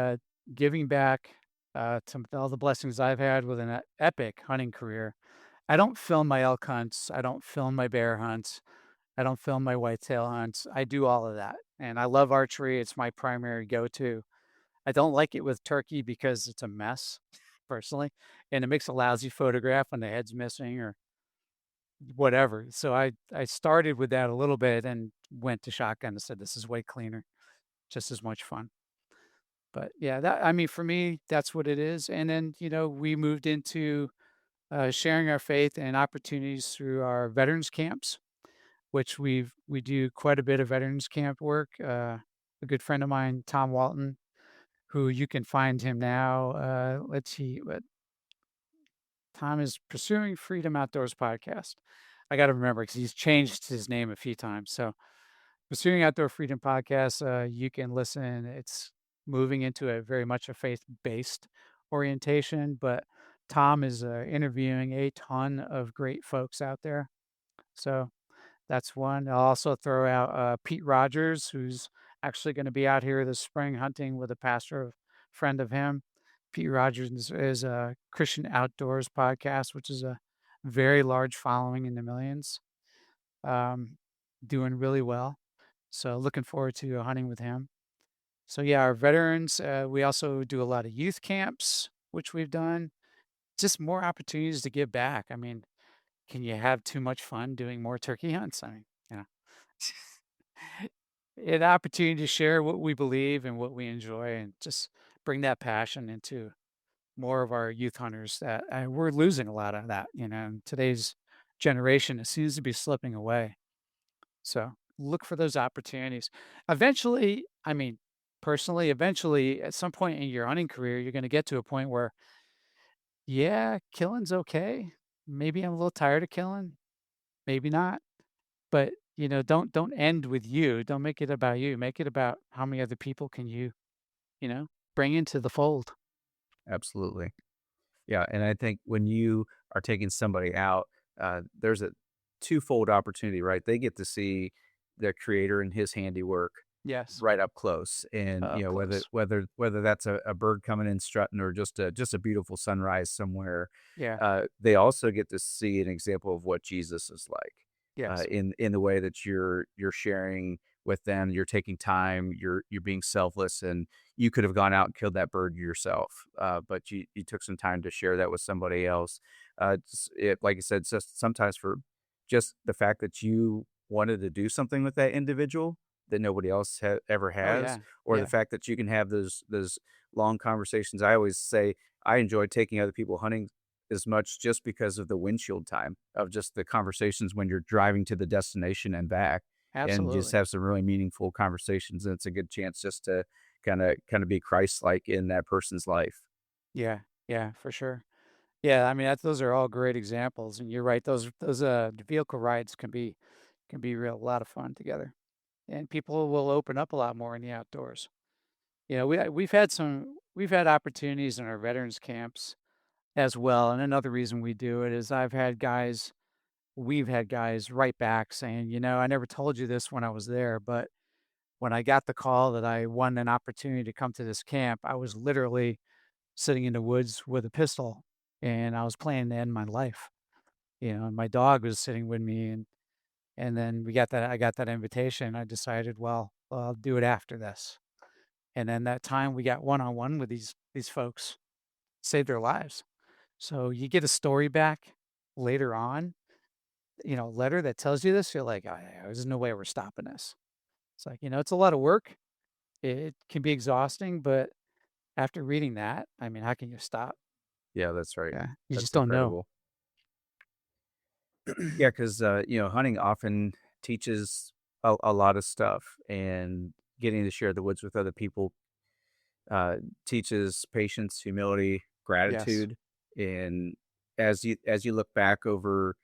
B: giving back to all the blessings I've had with an epic hunting career, I don't film my elk hunts. I don't film my bear hunts. I don't film my whitetail hunts. I do all of that. And I love archery. It's my primary go to. I don't like it with turkey because it's a mess, personally. And it makes a lousy photograph when the head's missing or whatever. So I started with that a little bit and went to shotgun and said, this is way cleaner, just as much fun. But yeah, that I mean, for me, that's what it is. And then, we moved into sharing our faith and opportunities through our veterans camps, which we do quite a bit of veterans camp work. A good friend of mine, Tom Walton, who you can find him now. Let's see, what Tom is Pursuing Freedom Outdoors podcast. I got to remember because he's changed his name a few times. So Pursuing Outdoor Freedom podcast, you can listen. It's moving into a very much a faith-based orientation, but Tom is interviewing a ton of great folks out there. So that's one. I'll also throw out Pete Rogers, who's actually going to be out here this spring hunting with a pastor friend of him. Pete Rogers is a Christian Outdoors podcast, which is a very large following in the millions, um, doing really well. So looking forward to hunting with him. So yeah, our veterans, we also do a lot of youth camps, which we've done. Just more opportunities to give back. I mean, can you have too much fun doing more turkey hunts? I mean, you know, an opportunity to share what we believe and what we enjoy and just bring that passion into more of our youth hunters that we're losing a lot of that, in today's generation. It seems to be slipping away. So look for those opportunities. Eventually, I mean, personally, eventually, at some point in your hunting career, you're going to get to a point where, yeah, killing's okay. Maybe I'm a little tired of killing, maybe not. But don't end with you. Don't make it about you. Make it about how many other people can you know, bring into the fold.
A: Absolutely. Yeah, and I think when you are taking somebody out, there's a twofold opportunity, right? They get to see the creator and his handiwork
B: Yes.
A: right up close, and,
B: Up
A: whether
B: close.
A: that's a bird coming in strutting or just a beautiful sunrise somewhere,
B: Yeah.
A: they also get to see an example of what Jesus is like,
B: Yes.
A: in the way that you're sharing with them, you're taking time, you're being selfless, and you could have gone out and killed that bird yourself, but you took some time to share that with somebody else. Like I said, just sometimes for just the fact that you wanted to do something with that individual that nobody else ever
B: Oh,
A: has,
B: yeah.
A: or the
B: Yeah.
A: fact that you can have those long conversations. I always say I enjoy taking other people hunting as much just because of the windshield time of just the conversations when you're driving to the destination and back, and just
B: Absolutely.
A: have some really meaningful conversations. And it's a good chance just to kind of be Christ-like in that person's life.
B: Yeah. Yeah, for sure. Yeah, I mean, those are all great examples, and you're right. Those vehicle rides can be real a lot of fun together, and people will open up a lot more in the outdoors. We've had opportunities in our veterans camps as well, and another reason we do it is we've had guys write back saying, "I never told you this when I was there, but when I got the call that I won an opportunity to come to this camp, I was literally sitting in the woods with a pistol, and I was planning to end my life." And my dog was sitting with me, and then I got that invitation. I decided, well, I'll do it after this. And then that time we got one-on-one with these folks, saved their lives. So you get a story back later on, letter that tells you this, you're like, "Oh, yeah, there's no way we're stopping this." It's like, it's a lot of work. It can be exhausting, but after reading that, I mean, how can you stop?
A: Yeah, that's right.
B: Yeah, you just
A: That's
B: don't know.
A: incredible. Yeah, because hunting often teaches a lot of stuff, and getting to share the woods with other people uh, teaches patience, humility,
B: Yes,
A: gratitude, and as you look back over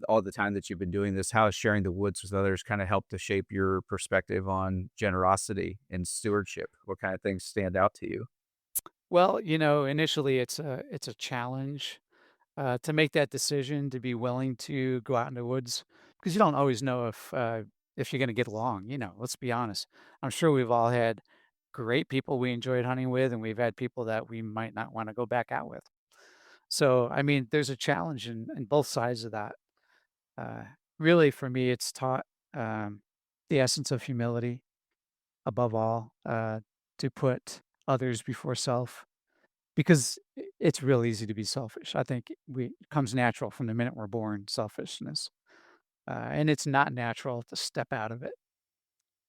A: all the time that you've been doing this, how has sharing the woods with others kind of helped to shape your perspective on generosity and stewardship? What kind of things stand out to you?
B: well, initially it's a challenge to make that decision to be willing to go out in the woods because you don't always know if you're going to get along. Let's be honest. I'm sure we've all had great people we enjoyed hunting with, and we've had people that we might not want to go back out with. So, I mean, there's a challenge in both sides of that. Uh, Really, for me, it's taught the essence of humility above all, to put others before self, because it's real easy to be selfish. I think it comes natural from the minute we're born, selfishness, and it's not natural to step out of it.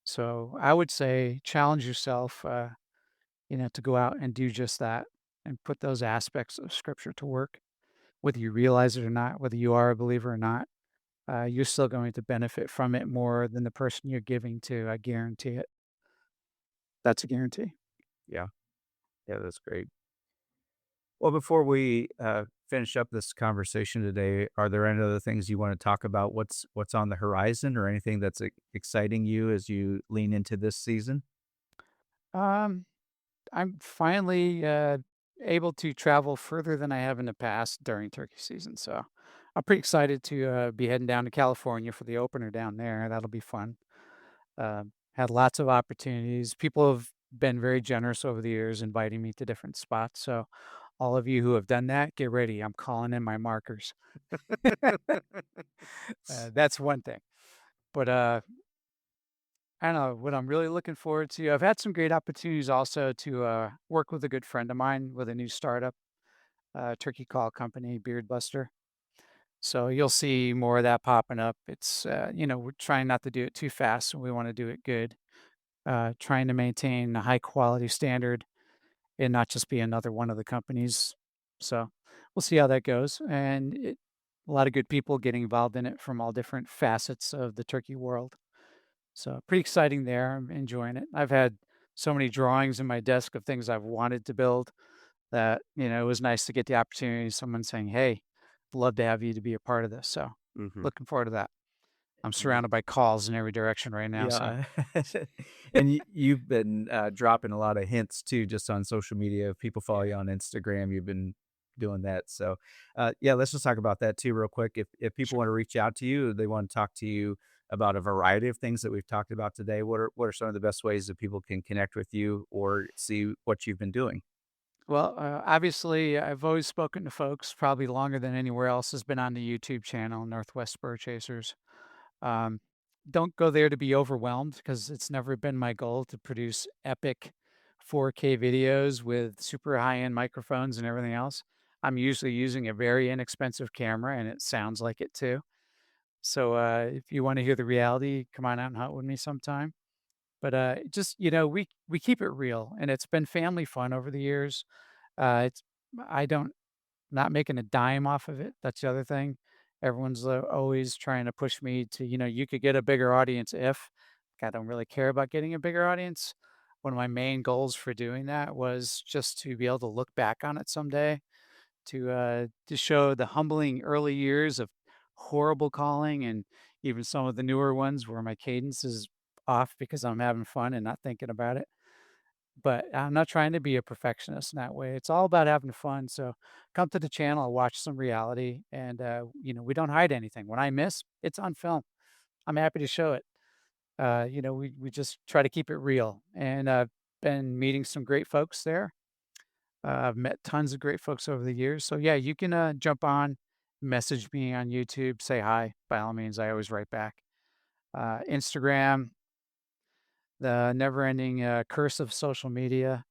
B: So I would say challenge yourself, to go out and do just that and put those aspects of scripture to work. whether you realize it or not, whether you are a believer or not, you're still going to benefit from it more than the person you're giving to. I guarantee it. That's a guarantee.
A: Yeah. Yeah, that's great. Well, before we finish up this conversation today, are there any other things you want to talk about? What's on the horizon, or anything that's exciting you as you lean into this season?
B: Um, I'm finally able to travel further than I have in the past during turkey season. So I'm pretty excited to be heading down to California for the opener down there. That'll be fun. Had lots of opportunities. People have been very generous over the years, inviting me to different spots. So all of you who have done that, get ready. I'm calling in my markers. That's one thing. But I don't know what I'm really looking forward to. I've had some great opportunities also to work with a good friend of mine with a new startup, turkey call company, Beard Buster. So you'll see more of that popping up. It's we're trying not to do it too fast, and we want to do it good. Trying to maintain a high quality standard and not just be another one of the companies. So we'll see how that goes. A lot of good people getting involved in it from all different facets of the turkey world. So pretty exciting there. I'm enjoying it. I've had so many drawings in my desk of things I've wanted to build that, it was nice to get the opportunity, someone saying, "Hey, love to have you to be a part of this." So
A: Mhm.
B: looking forward to that. I'm
A: And
B: surrounded by calls in every direction right now. So
A: yeah, and you've been dropping a lot of hints too, just on social media. If people follow you on Instagram, you've been doing that. So, yeah, let's just talk about that too, real quick. If people want to reach out to you, they want to talk to you about a variety of things that we've talked about today. What are some of the best ways that people can connect with you or see what you've been doing?
B: well, obviously, I've always spoken to folks probably longer than anywhere else has been on the YouTube channel, Northwest Spur Chasers. Um, don't go there to be overwhelmed because it's never been my goal to produce epic 4K videos with super high end microphones and everything else. I'm usually using a very inexpensive camera and it sounds like it too. So if you want to hear the reality, come on out and hunt with me sometime. But just we keep it real, and it's been family fun over the years. It's I don't not making a dime off of it. That's the other thing. Everyone's always trying to push me to, you could get a bigger audience if. I don't really care about getting a bigger audience. One of my main goals for doing that was just to be able to look back on it someday, to show the humbling early years of horrible calling and even some of the newer ones where my cadence is off because I'm having fun and not thinking about it. But I'm not trying to be a perfectionist in that way. It's all about having fun. So come to the channel, watch some reality, and we don't hide anything. When I miss, it's on film. I'm happy to show it. We just try to keep it real, and I've been meeting some great folks there. I've met tons of great folks over the years. So yeah, you can jump on, message me on YouTube, say hi. By all means, I always write back. Instagram, the never-ending curse of social media,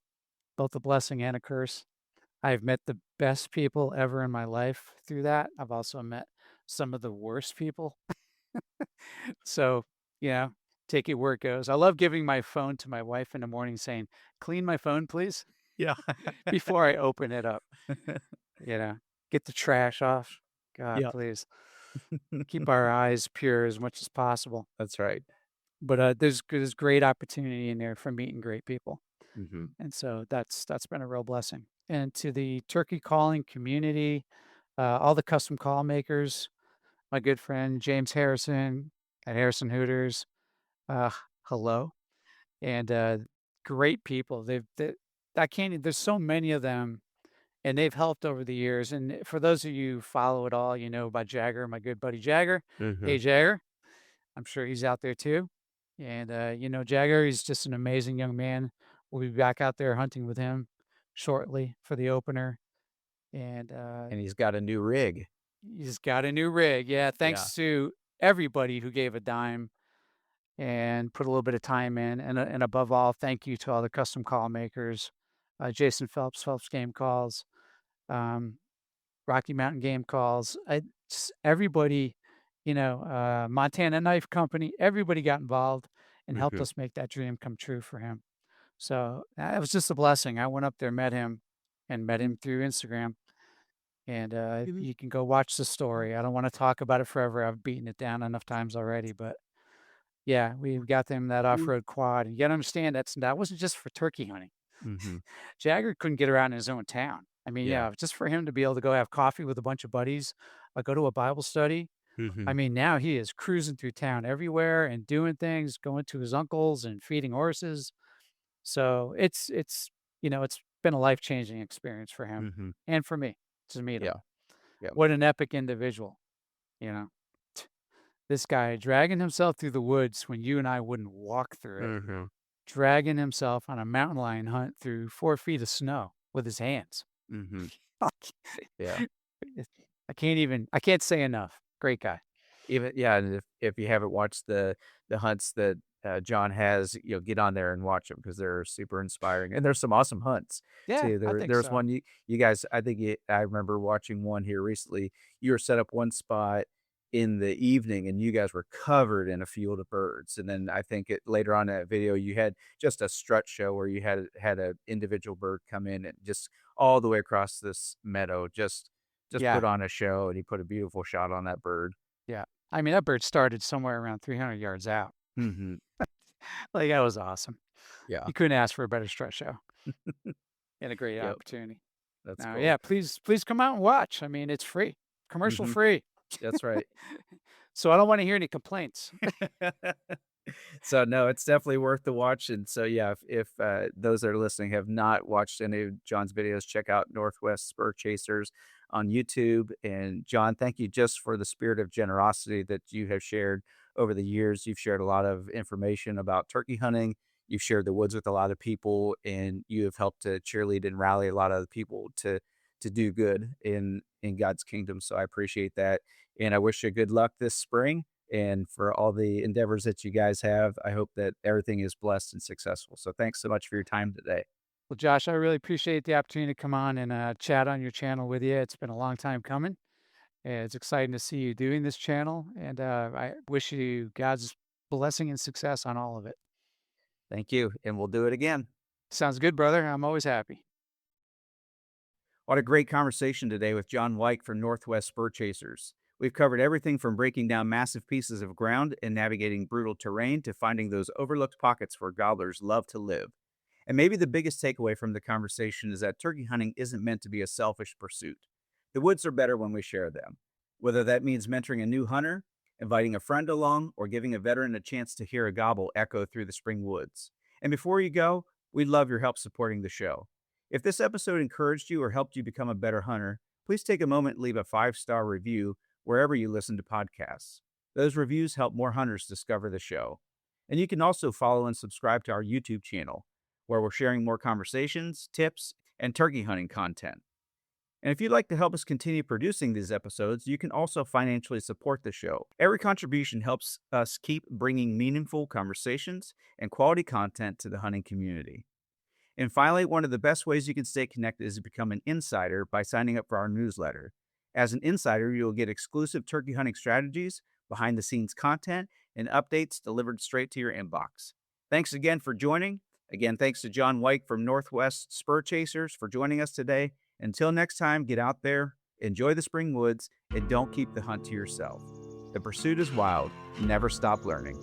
B: both a blessing and a curse. I've met the best people ever in my life through that. I've also met some of the worst people. So, take it where it goes. I love giving my phone to my wife in the morning saying, "Clean my phone, please,"
A: Yeah.
B: before I open it up, you know. Get the trash off. God,
A: Yeah.
B: please. Keep our eyes pure as much as possible.
A: That's right.
B: But, there's great opportunity in there for meeting great people.
A: Mhm.
B: And so that's been a real blessing. And to the turkey calling community, all the custom call makers, my good friend James Harrison at Harrison Hooters, uh, hello, and great people. I can't. There's so many of them, and they've helped over the years. And for those of you who follow it all, you know about Jagger, my good buddy Jagger. Hey
A: Mhm.
B: Jagger, I'm sure he's out there too. And Jagger, he's just an amazing young man. We'll be back out there hunting with him shortly for the opener. And
A: And he's got a new rig.
B: he's got a new rig. Yeah,
A: Yeah.
B: thanks to everybody who gave a dime and put a little bit of time in. And above all, thank you to all the custom call makers, Jason Phelps, Phelps Game Calls, um, Rocky Mountain Game Calls. Everybody, Montana Knife Company, everybody got involved and helped
A: Mhm.
B: us make that dream come true for him. So it was just a blessing. I went up there, met him, and met him through Instagram. And
A: Mhm.
B: you can go watch the story. I don't want to talk about it forever. I've beaten it down enough times already, but yeah, we've got them that off-road quad. And you got to understand that wasn't just for turkey hunting.
A: Mhm.
B: Jagger couldn't get around in his own town. I mean,
A: Yeah.
B: yeah, just for him to be able to go have coffee with a bunch of buddies, go to a Bible study. I
A: Mhm.
B: mean, now he is cruising through town everywhere and doing things, going to his uncle's and feeding horses. So it's been a life-changing experience for him
A: Mhm.
B: and for me to meet him.
A: Yeah. Yeah.
B: What an epic individual, you know. This guy dragging himself through the woods when you and I wouldn't walk through it,
A: Mhm.
B: dragging himself on a mountain lion hunt through 4 feet of snow with his hands.
A: Mhm. Yeah.
B: I can't say enough. Great guy.
A: Even yeah, and if you haven't watched the hunts that, John has, get on there and watch them because 'cause they're super inspiring, and there's some awesome hunts
B: Yeah,
A: too.
B: I
A: There
B: think
A: there's
B: so.
A: one you guys I think I remember watching one here recently. You were set up one spot in the evening, and you guys were covered in a field of birds, and then I think later on in that video, you had just a strut show where you had a individual bird come in and just all the way across this meadow, just put
B: Yeah,
A: on a show, and he put a beautiful shot on that bird.
B: yeah. I mean, that bird started somewhere around 300 yards out.
A: Mhm.
B: Like, that was awesome.
A: Yeah.
B: You couldn't ask for a better strut show and a great
A: Yep,
B: opportunity.
A: that's
B: Now,
A: cool.
B: yeah, please come out and watch. I mean, it's free, commercial
A: Mhm,
B: free.
A: that's right.
B: So I don't wanna hear any complaints.
A: So, no, it's definitely worth the watch, and so, yeah, if those that are listening have not watched any of John's videos, check out Northwest Spur Chasers on YouTube, and John, thank you just for the spirit of generosity that you have shared over the years. You've shared a lot of information about turkey hunting, you've shared the woods with a lot of people, and you have helped to cheerlead and rally a lot of people to do good in God's kingdom, so I appreciate that, and I wish you good luck this spring, and for all the endeavors that you guys have. I hope that everything is blessed and successful. So thanks so much for your time today.
B: Well, Josh, I really appreciate the opportunity to come on and, chat on your channel with you. It's been a long time coming, and it's exciting to see you doing this channel, and, I wish you God's blessing and success on all of it.
A: Thank you, and we'll do it again.
B: Sounds good, brother. I'm always happy.
A: What a great conversation today with John Weik from Northwest Spur Chasers. We've covered everything from breaking down massive pieces of ground and navigating brutal terrain to finding those overlooked pockets where gobblers love to live. And maybe the biggest takeaway from the conversation is that turkey hunting isn't meant to be a selfish pursuit. The woods are better when we share them. Whether that means mentoring a new hunter, inviting a friend along, or giving a veteran a chance to hear a gobble echo through the spring woods. And before you go, we'd love your help supporting the show. If this episode encouraged you or helped you become a better hunter, please take a moment and leave a 5-star review wherever you listen to podcasts. Those reviews help more hunters discover the show. And you can also follow and subscribe to our YouTube channel, where we're sharing more conversations, tips, and turkey hunting content. And if you'd like to help us continue producing these episodes, you can also financially support the show. Every contribution helps us keep bringing meaningful conversations and quality content to the hunting community. And finally, one of the best ways you can stay connected is to become an insider by signing up for our newsletter. As an insider, you'll get exclusive turkey hunting strategies, behind the scenes content, and updates delivered straight to your inbox. Thanks again for joining. Again, thanks to John White from Northwest Spur Chasers for joining us today. Until next time, get out there, enjoy the spring woods, and don't keep the hunt to yourself. The pursuit is wild. Never stop learning.